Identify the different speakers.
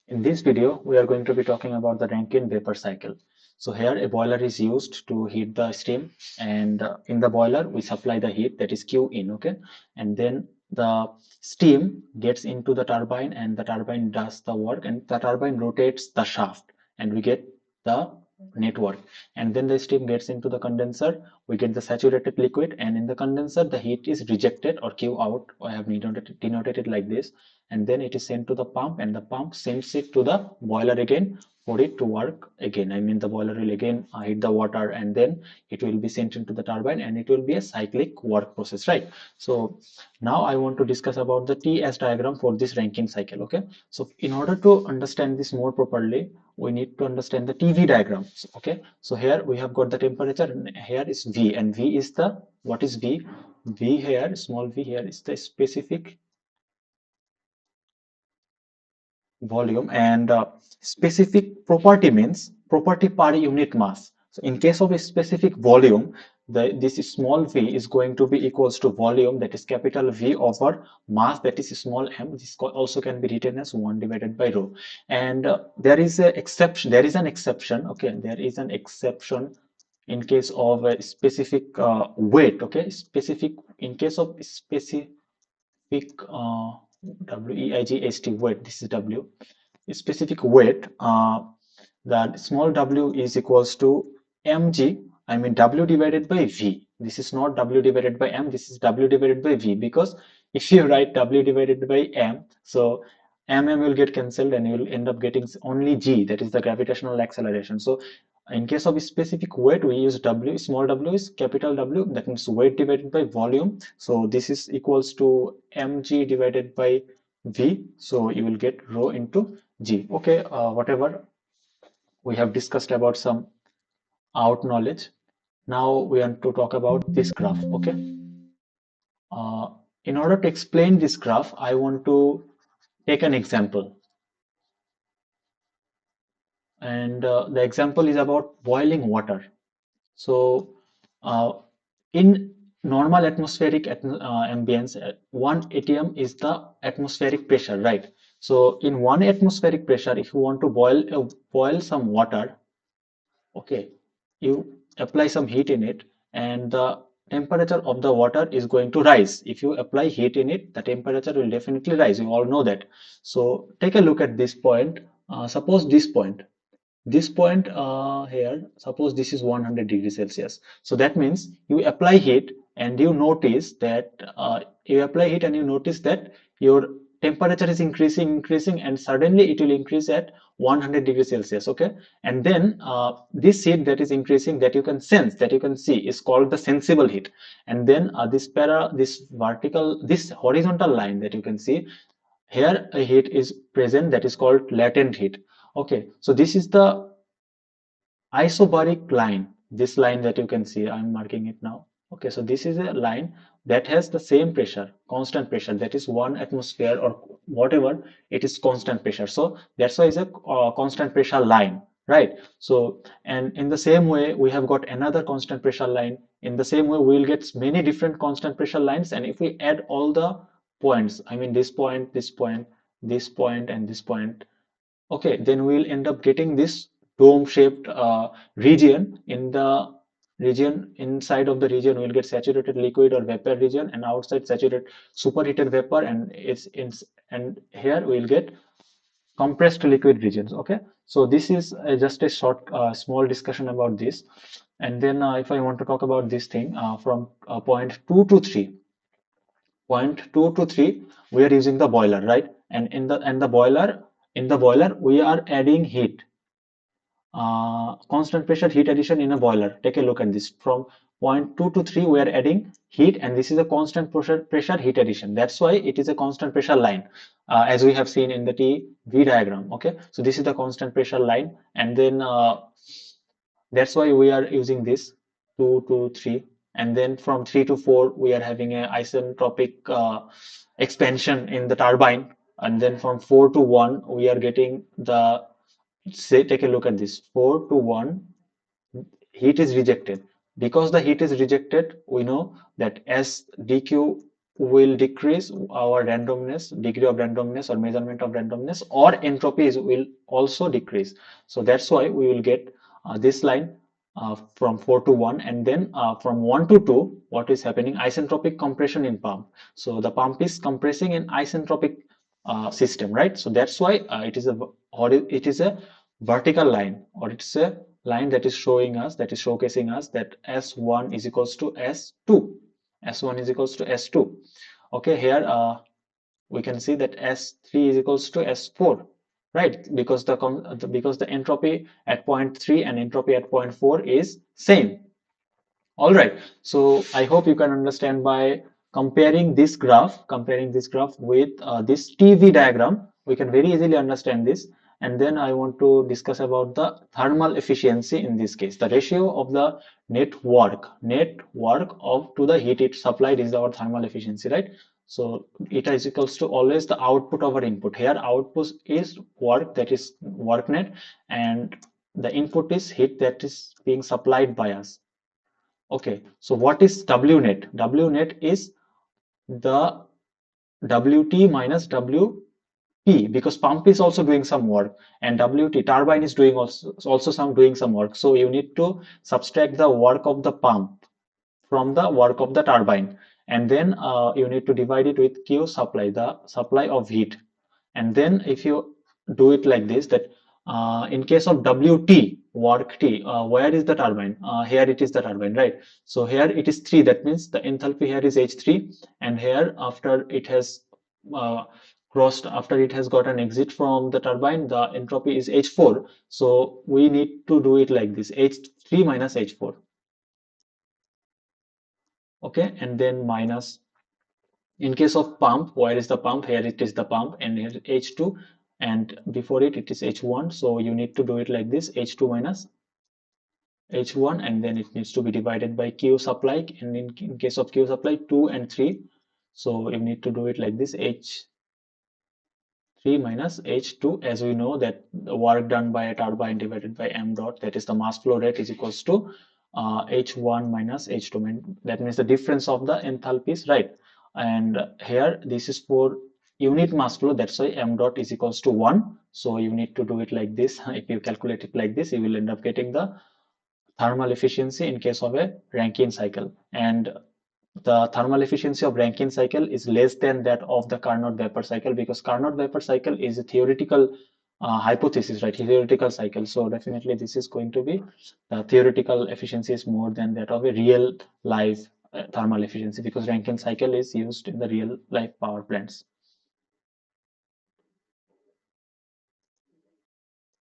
Speaker 1: In this video, we are going to be talking about the Rankine vapor cycle. So here a boiler is used to heat the steam, and in the boiler we supply the heat, that is Q in, okay? And then the steam gets into the turbine and the turbine does the work and the turbine rotates the shaft and we get the network. And then the steam gets into the condenser, we get the saturated liquid, and in the condenser the heat is rejected or Q out. I have denoted it like this, and then it is sent to the pump and the pump sends it to the boiler again for it to work again. I mean, the boiler will again heat the water and then it will be sent into the turbine and it will be a cyclic work process, right? So now I want to discuss about the TS diagram for this Rankine cycle. Okay, so in order to understand this more properly, we need to understand the TV diagram. Okay, so here we have got the temperature and here is V, and V is the, what is V? V here, small v here, is the specific volume, and specific property means property per unit mass. So in case of a specific volume, this small v is going to be equals to volume, that is capital V, over mass, that is small m. This also can be written as 1 divided by rho. And there is a exception, there is an exception, okay, there is an exception in case of a specific weight, okay, specific, in case of specific weight, this is W, specific weight, that small w is equals to mg, I mean w divided by v. This is not w divided by m, this is w divided by v, because if you write w divided by m, so will get cancelled and you will end up getting only g, that is the gravitational acceleration. So in case of specific weight, we use w, small w is capital W, that means weight divided by volume. So this is equals to mg divided by v, so you will get rho into g. Okay, whatever we have discussed about some out knowledge. Now we want to talk about this graph. Okay, uh, in order to explain this graph, I want to take an example, and the example is about boiling water. So uh, in normal atmospheric ambience, 1 atm is the atmospheric pressure, right? So in 1 atmospheric pressure, if you want to boil some water, okay, you apply some heat in it and the temperature of the water is going to rise. If you apply heat in it, the temperature will definitely rise, you all know that. So take a look at this point. Suppose this point here, suppose this is 100 degrees Celsius. So that means you apply heat and you notice that your temperature is increasing, and suddenly it will increase at 100 degrees Celsius. Okay, and then this heat that is increasing, that you can sense, that you can see, is called the sensible heat. And then this horizontal line that you can see here, a heat is present that is called latent heat. Okay, so this is the isobaric line, this line that you can see, I'm marking it now. Okay, so this is a line that has the same pressure, constant pressure, that is 1 atmosphere or whatever, it is constant pressure. So that's why it's a constant pressure line, right? So, and in the same way, we have got another constant pressure line. In the same way, we'll get many different constant pressure lines, and if we add all the points, I mean this point, this point, this point, and this point, okay, then we'll end up getting this dome-shaped region. In the region, inside of the region, we'll get saturated liquid or vapor region, and outside saturated superheated vapor, and and here we'll get compressed liquid regions. Okay, so this is just a short, small discussion about this. And then if I want to talk about this thing from point 2 to 3, we are using the boiler, right? And in the boiler we are adding heat, constant pressure heat addition in a boiler. Take a look at this. From point 2 to 3 we are adding heat, and this is a constant pressure heat addition. That's why it is a constant pressure line, as we have seen in the TV diagram. Okay, so this is the constant pressure line, and then that's why we are using this 2 to 3. And then from 3 to 4 we are having a isentropic expansion in the turbine. And then from 4 to 1 we are getting the, say, take a look at this, 4 to 1, heat is rejected. Because the heat is rejected, we know that S dq will decrease our randomness, degree of randomness or measurement of randomness, or entropy will also decrease. So that's why we will get this line from 4 to 1, and then from 1 to 2, what is happening? Isentropic compression in pump. So the pump is compressing in isentropic system, right? So that's why it is a vertical line, or it's a line that is showing us, that is showcasing us that S1 is equals to S2. S1 is equals to S2. Okay, here we can see that S3 is equals to S4, right? Because the entropy at point 3 and entropy at point 4 is same. All right, so I hope you can understand by comparing this graph with this TV diagram, we can very easily understand this. And then I want to discuss about the thermal efficiency in this case. The ratio of the net work of to the heat it supplied is our thermal efficiency, right? So it is equals to always the output over input. Here output is work, that is work net, and the input is heat that is being supplied by us. Okay, so what is W net? W net is the WT minus WP, because pump is also doing some work, and WT turbine is doing also doing some work. So you need to subtract the work of the pump from the work of the turbine, and then you need to divide it with Q supply, the supply of heat. And then if you do it like this, that in case of WT, work T, where is the turbine? Here it is the turbine, right? So here it is 3, that means the enthalpy here is H3, and here after it has uh, after it has got an exit from the turbine, the entropy is H4. So we need to do it like this, H3 minus H4. Okay, and then minus, in case of pump, where is the pump? Here it is the pump, and here H2, and before it is H1. So you need to do it like this, H2 minus H1, and then it needs to be divided by Q supply, and in case of Q supply 2 and 3, so you need to do it like this, H3 minus H2, as we know that the work done by a turbine divided by m dot, that is the mass flow rate, is equals to H1 minus H2. That means the difference of the enthalpies, right? And here this is for unit mass flow, that's why m dot is equals to 1. So you need to do it like this. If you calculate it like this, you will end up getting the thermal efficiency in case of a Rankine cycle. And the thermal efficiency of Rankine cycle is less than that of the Carnot vapor cycle, because Carnot vapor cycle is a theoretical hypothesis, right? Theoretical cycle. So definitely this is going to be, the theoretical efficiency is more than that of a real life thermal efficiency, because Rankine cycle is used in the real life power plants.